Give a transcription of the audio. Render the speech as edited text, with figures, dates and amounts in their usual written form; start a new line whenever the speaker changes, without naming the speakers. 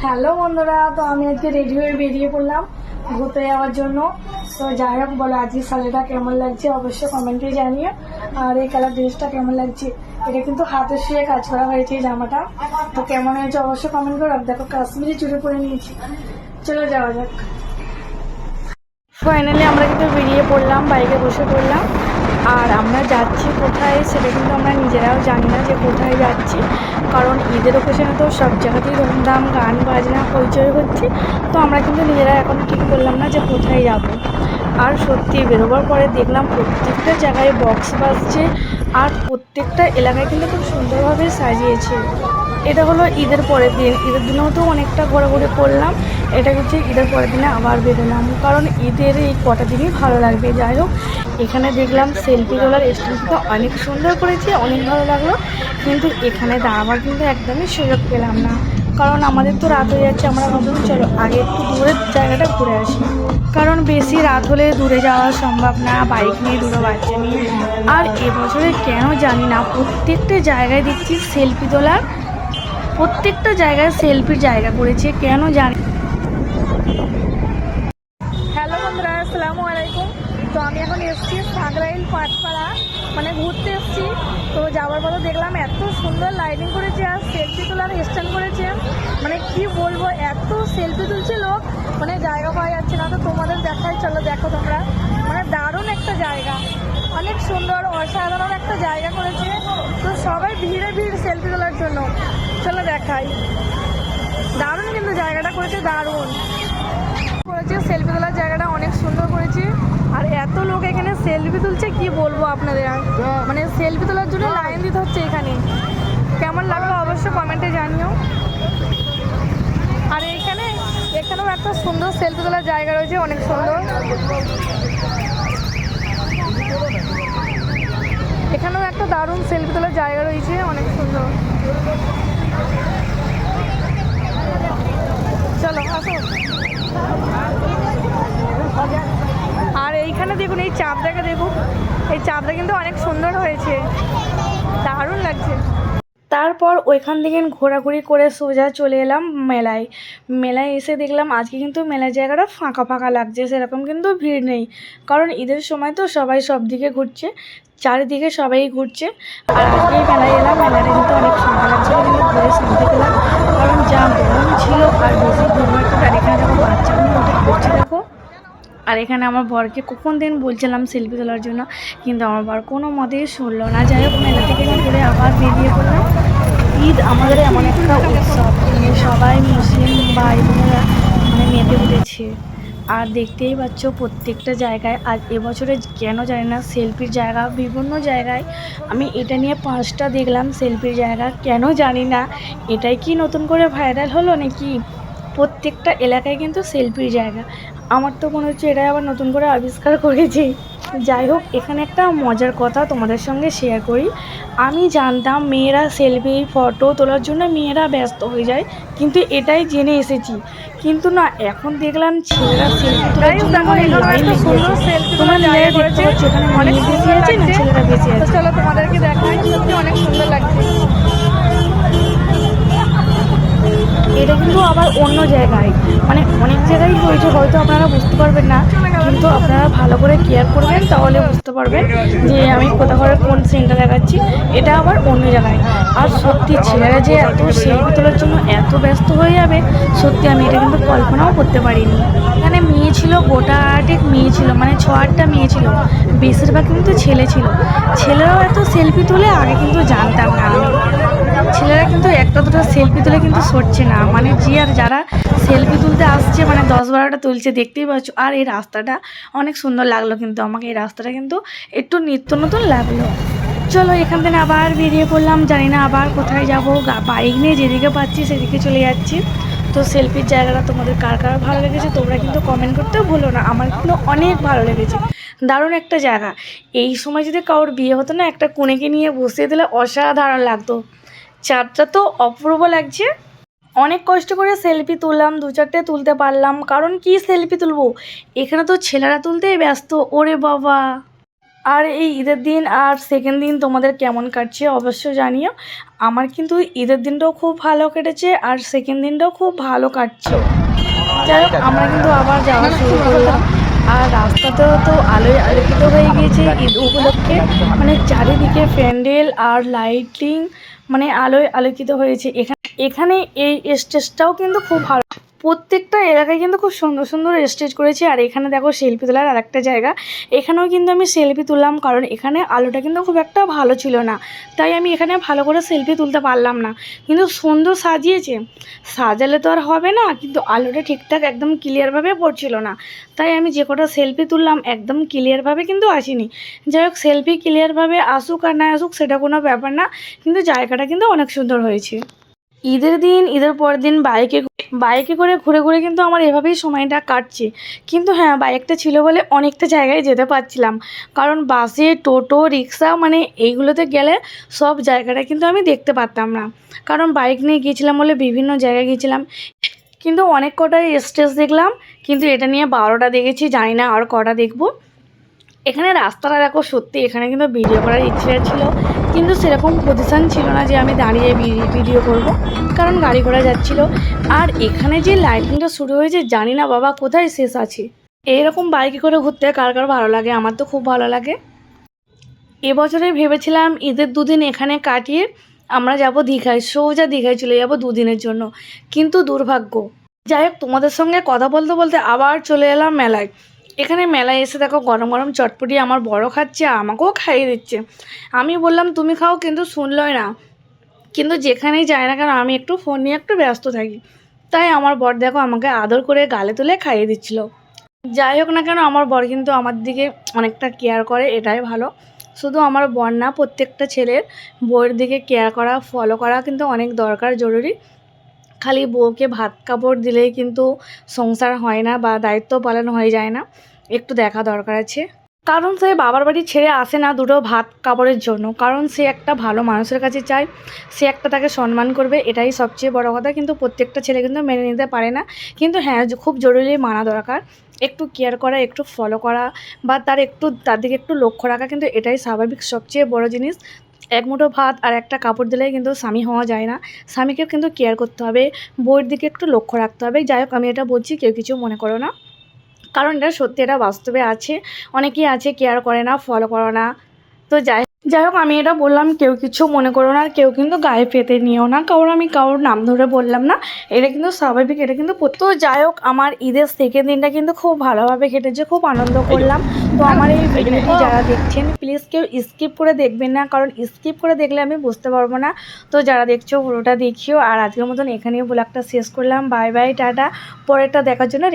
Hello বন্ধুরা, তো আমি আজকে রেডি হয়ে বেরিয়ে পড়লাম ঘুরতে যাওয়ার জন্য। তো যাই হোক, বলো আজকে শাড়িটা কেমন লাগছে অবশ্যই কমেন্টে জানিও। আর এই কালার ড্রেসটা কেমন লাগছে, এটা কিন্তু হাতে শুয়ে কাজ করা হয়েছে এই জামাটা। তো কেমন হয়েছে অবশ্যই কমেন্ট করো। দেখো কাশ্মীরি চুড়ি পরে নিয়েছি, চলো যাওয়া যাক। ফাইনালি আমরা কিন্তু বেরিয়ে পড়লাম, বাইকে বসে পড়লাম। আর আমরা যাচ্ছি কোথায় সেটা কিন্তু আমরা নিজেরাও জানি না যে কোথায় যাচ্ছি, কারণ ঈদের ওকেশনে তো সব জায়গাতেই ধুমধাম গান বাজনা হইচই হচ্ছে। তো আমরা কিন্তু নিজেরা এখন ঠিক করলাম না যে কোথায় যাব। আর সত্যি বেরোবার পরে দেখলাম প্রত্যেকটা জায়গায় বক্স বাজছে, আর প্রত্যেকটা এলাকায় কিন্তু খুব সুন্দরভাবে সাজিয়েছে। এটা হলো ঈদের পরের দিন, ঈদের দিনেও তো অনেকটা ঘোরাঘুরি করলাম। এটা হচ্ছে ঈদের পরের দিনে আবার বেরোলাম, কারণ ঈদের এই কটা দিনই ভালো লাগবে। যাই হোক, এখানে দেখলাম সেলফি তোলার স্টেজটা অনেক সুন্দর করেছে, অনেক ভালো লাগলো। কিন্তু এখানে দাঁড়াবার কিন্তু একদমই সুযোগ পেলাম না, কারণ আমাদের তো রাত হয়ে যাচ্ছে। আমরা ভাবলাম চলো আগে একটু দূরের জায়গাটা ঘুরে আসি, কারণ বেশি রাত হলে দূরে যাওয়া সম্ভব না, বাইক নিয়ে দুটো বাচ্চা নিয়ে। আর এবছরে কেন জানি না প্রত্যেকটা জায়গায় দেখছি সেলফি তোলার, প্রত্যেকটা জায়গায় সেলফির জায়গা করেছে কেন জানি। হ্যালো বন্ধুরা, আসসালামু আলাইকুম। তো আমি এখন এসেছি সাগরাইল পাটপাড়া, মানে ঘুরতে এসেছি। তো যাওয়ার পরে দেখলাম এত সুন্দর লাইটিং করেছে আর সেলফি তোলার স্ট্যান্ড করেছে, মানে কি বলবো, এত সেলফি তুলছে লোক, মানে জায়গা পাওয়া যাচ্ছে না। তো তোমাদের দেখাই, চলো দেখো তোমরা। মানে দারুণ একটা জায়গা, অনেক সুন্দর অসাধারণ একটা জায়গা করেছে। তো সবাই ভিড়ে ভিড় সেলফি তোলার জন্য, চলো দেখাই। দারুণ কিন্তু জায়গাটা করেছে, দারুণ করেছে। সেলফি তোলার জায়গাটা অনেক সুন্দর করেছে। আর এত লোক এখানে সেলফি তুলছে কি বলবো আপনাদের, মানে সেলফি তোলার জন্য লাইন দিতে হচ্ছে এখানে। কেমন লাগলো অবশ্যই কমেন্টে জানিও। আর এখানেও একটা সুন্দর সেলফি তোলার জায়গা রয়েছে, অনেক সুন্দর। এখানেও একটা দারুণ সেলফি তোলার জায়গা রয়েছে, অনেক সুন্দর। চলো আসো। আর এইখানে দেখুন, এই চাঁদটাকে দেখুন, এই চাঁদটা কিন্তু অনেক সুন্দর হয়েছে, দারুণ লাগছে। তারপর ওইখান থেকে ঘোরাঘুরি করে সোজা চলে এলাম মেলায়। মেলায় এসে দেখলাম আজকে কিন্তু মেলার জায়গাটা ফাঁকা ফাঁকা লাগছে, সেরকম কিন্তু ভিড় নেই, কারণ ঈদের সময় তো সবাই সব দিকে ঘুরছে, চারিদিকে সবাই ঘুরছে। আর আজকেই মেলায় এলাম, মেলাটা কিন্তু অনেক ফাঁকা লাগছিল, কিন্তু ঘুরে শান্তি পেলাম, কারণ যা গরম ছিল আর বেশি ঘুরবার তো। আর এখানে দেখো বাচ্চাগুলো ওটা ঘুরছে দেখো। আর এখানে আমার বরকে কখন দিন বলছিলাম সেলফি তোলার জন্য, কিন্তু আমার বর কোনো মতেই শুনলো না। যাই হোক, মেলা থেকে ঘুরে আবার বেরিয়ে পড়লাম। ঈদ আমাদের এমন একটা উৎসব, মানে সবাই মুসলিম ভাই বোনেরা মানে মেতে উঠেছে। আর দেখতেই পাচ্ছ প্রত্যেকটা জায়গায়, আর এবছরে কেন জানি না সেলফির জায়গা বিভিন্ন জায়গায়। আমি এটা নিয়ে 5টা দেখলাম সেলফির জায়গা, কেন জানি না এটাই কি নতুন করে ভাইরাল হলো নাকি। প্রত্যেকটা এলাকায় কিন্তু সেলফির জায়গা, আমার তো মনে হচ্ছে এটাই আবার নতুন করে আবিষ্কার করেছি। যাই হোক, এখানে একটা মজার কথা তোমাদের সঙ্গে শেয়ার করি। আমি জানতাম মেয়েরা সেলফি ফটো তোলার জন্য মেয়েরা ব্যস্ত হয়ে যায়, কিন্তু এটাই জেনে এসেছি। কিন্তু না, এখন দেখলাম ছেলেরা সেলফি তোলার জন্য লাইন লেগেছে। তোমরা নিজেরাই দেখতে পাচ্ছ এখানে মেয়ে বেশি আছে না ছেলেরা বেশি আছে। চলো তোমাদেরকে দেখাই, সত্যি অনেক সুন্দর লাগছে। এটা কিন্তু আবার অন্য জায়গায়, মানে অনেক জায়গায় হয়েছে, হয়তো আপনারা বুঝতে পারবেন না, কিন্তু আপনারা ভালো করে কেয়ার করবেন, তাহলে বুঝতে পারবেন যে আমি কোথাও কোন সেন্টার দেখাচ্ছি। এটা আবার অন্য জায়গায়। আর সত্যি ছেলেরা যে এত সেলফি তোলার জন্য এত ব্যস্ত হয়ে যাবে, সত্যি আমি এটা কিন্তু কল্পনাও করতে পারিনি। এখানে মেয়ে ছিল, গোটা 8 মেয়ে ছিল, মানে 6-8টা মেয়ে ছিল, বেশিরভাগ কিন্তু ছেলে ছিল। ছেলেরাও এত সেলফি তোলে আগে কিন্তু জানতাম না আমি। ছেলেরা কিন্তু একটা দুটো সেলফি তুলে কিন্তু সরছে না, মানে যারা সেলফি তুলতে আসছে মানে 10-12টা তুলছে, দেখতেই পাচ্ছ। আর এই রাস্তাটা অনেক সুন্দর লাগলো, কিন্তু আমাকে এই রাস্তাটা কিন্তু একটু নিত্য নতুন লাগলো। চলো এখান থেকে আবার বেরিয়ে পড়লাম, জানি না আবার কোথায় যাবো। বাইক নিয়ে যেদিকে পাচ্ছি সেদিকে চলে যাচ্ছি। তো সেলফির জায়গাটা তোমাদের কার কার ভালো লেগেছে তোমরা কিন্তু কমেন্ট করতেও ভুলো না, আমার কিন্তু অনেক ভালো লেগেছে, দারুণ একটা জায়গা। এই সময় যদি কারোর বিয়ে হতো না, একটা কনেকে নিয়ে বসিয়ে দিলে অসাধারণ লাগতো। চাঁদটা তো অপূর্ব লাগছে। অনেক কষ্ট করে সেলফি তুললাম, 2-4টে তুলতে পারলাম, কারণ কি সেলফি তুলবো, এখানে তো ছেলেরা তুলতেই ব্যস্ত। ওরে বাবা, আর এই ঈদের দিন আর সেকেন্ড দিন তোমাদের কেমন কাটছে অবশ্যই জানিও। আমার কিন্তু ঈদের দিনটাও খুব ভালো কেটেছে আর সেকেন্ড দিনটাও খুব ভালো কাটছে। যাই হোক আমরা কিন্তু আবার যাওয়া শুরু করলাম। আর রাস্তাতেও তো আলোয় আলোকিত হয়ে গিয়েছে ঈদ উপলক্ষে, মানে চারিদিকে প্যান্ডেল আর লাইটিং, মানে আলোয় আলোকিত হয়েছে। এখানে এই স্টেজটাও কিন্তু খুব ভালো, প্রত্যেকটা এলাকায় কিন্তু খুব সুন্দর সুন্দর স্টেজ করেছে। আর এখানে দেখো সেলফি তোলার আরেকটা জায়গা, এখানেও কিন্তু আমি সেলফি তুললাম, কারণ এখানে আলোটা কিন্তু খুব একটা ভালো ছিল না, তাই আমি এখানে ভালো করে সেলফি তুলতে পারলাম না। কিন্তু সুন্দর সাজিয়েছে, সাজালে তো আর হবে না, কিন্তু আলোটা ঠিকঠাক একদম ক্লিয়ারভাবে পড়ছিল না, তাই আমি যে কটা সেলফি তুললাম একদম ক্লিয়ারভাবে কিন্তু আসিনি। যাই হোক সেলফি ক্লিয়ারভাবে আসুক আর না আসুক সেটা কোনো ব্যাপার না, কিন্তু জায়গাটা কিন্তু অনেক সুন্দর হয়েছে। ঈদের দিন ঈদের পরের দিন বাইকে করে ঘুরে ঘুরে কিন্তু আমার এভাবেই সময়টা কাটছে। কিন্তু হ্যাঁ, বাইকটা ছিল বলে অনেকটা জায়গায় যেতে পারছিলাম, কারণ বাসে টোটো রিক্সা মানে এইগুলোতে গেলে সব জায়গাটা কিন্তু আমি দেখতে পারতাম না, কারণ বাইক নিয়ে গিয়েছিলাম বলে বিভিন্ন জায়গায় গিয়েছিলাম। কিন্তু অনেক কটাই স্টেজ দেখলাম, কিন্তু এটা নিয়ে 12টা দেখেছি, জানি না আর কটা দেখব। এখানে রাস্তাটা দেখো, সত্যি এখানে কিন্তু ভিডিও করার ইচ্ছে ছিল, কিন্তু সেরকম পজিশান ছিল না যে আমি দাঁড়িয়ে ভিডিও করব, কারণ গাড়ি ঘোড়া যাচ্ছিল। আর এখানে যে লাইটিংটা শুরু হয়েছে জানি না বাবা কোথায় শেষ আছে। এইরকম বাইকে করে ঘুরতে কার কার ভালো লাগে, আমার তো খুব ভালো লাগে। এবছরে ভেবেছিলাম ঈদের দুদিন এখানে কাটিয়ে আমরা যাব দীঘায়, সোজা দীঘায় চলে যাব দুদিনের জন্য, কিন্তু দুর্ভাগ্য। যাই হোক তোমাদের সঙ্গে কথা বলতে বলতে আবার চলে এলাম মেলায়। এখানে মেলায় এসে দেখো গরম গরম চটপটি আমার বড় খাচ্ছে, আমাকেও খাইয়ে দিচ্ছে। আমি বললাম তুমি খাও, কিন্তু শুনলই না। কিন্তু যেখানেই যায় না কেন আমি একটু ফোন নিয়ে একটু ব্যস্ত থাকি, তাই আমার বর দেখো আমাকে আদর করে গালে তুলে খাইয়ে দিচ্ছিল। যাই হোক না কেন আমার বর কিন্তু আমার দিকে অনেকটা কেয়ার করে, এটাই ভালো। শুধু আমার বর না, প্রত্যেকটা ছেলের বউয়ের দিকে কেয়ার করা ফলো করা কিন্তু অনেক দরকার, জরুরি। খালি বউকে ভাত কাপড় দিলেই কিন্তু সংসার হয় না বা দায়িত্ব পালন হয়ে যায় না, একটু দেখা দরকার আছে। কারণ সে বাবার বাড়ি ছেড়ে আসে না দুটো ভাত কাপড়ের জন্য, কারণ সে একটা ভালো মানুষের কাছে চায়, সে একটা তাকে সম্মান করবে, এটাই সবচেয়ে বড় কথা। কিন্তু প্রত্যেকটা ছেলে কিন্তু মেনে নিতে পারে না। কিন্তু হ্যাঁ, খুব জরুরি মানা দরকার, একটু কেয়ার করা, একটু ফলো করা, বা তার দিকে একটু লক্ষ্য রাখা, কিন্তু এটাই স্বাভাবিক সবচেয়ে বড় জিনিস। এক মুঠো ভাত আর একটা কাপড় দিলেই কিন্তু স্বামী হওয়া যায় না, স্বামীকে কিন্তু কেয়ার করতে হবে, বউয়ের দিকে একটু লক্ষ্য রাখতে হবে। যাই হোক আমি এটা বলছি, কেউ কিছু মনে করো না, কারণ এটা সত্যি, এটা বাস্তবে আছে। অনেকেই আছে কেয়ার করে না, ফলো করে না। তো যাই হোক আমি এটা বললাম, কেউ কিছু মনে করো না, আর কেউ কিন্তু গায়ে পেতে নিও না, কারণ আমি কারোর নাম ধরে বললাম না, এটা কিন্তু স্বাভাবিক, এটা কিন্তু তো যাই হোক আমার ঈদের সেকেন্ড দিনটা কিন্তু খুব ভালোভাবে কেটেছে, খুব আনন্দ করলাম। তো আমার এই ভিডিওটি যারা দেখছেন প্লিজ কেউ স্কিপ করে দেখবেন না, কারণ স্কিপ করে দেখলে আমি বুঝতে পারবো না। তো যারা দেখছো পুরোটা দেখিও। আর আজকের মতন এখানেই ব্লগটা শেষ করলাম। Bye bye, tata. পরেরটা দেখার জন্য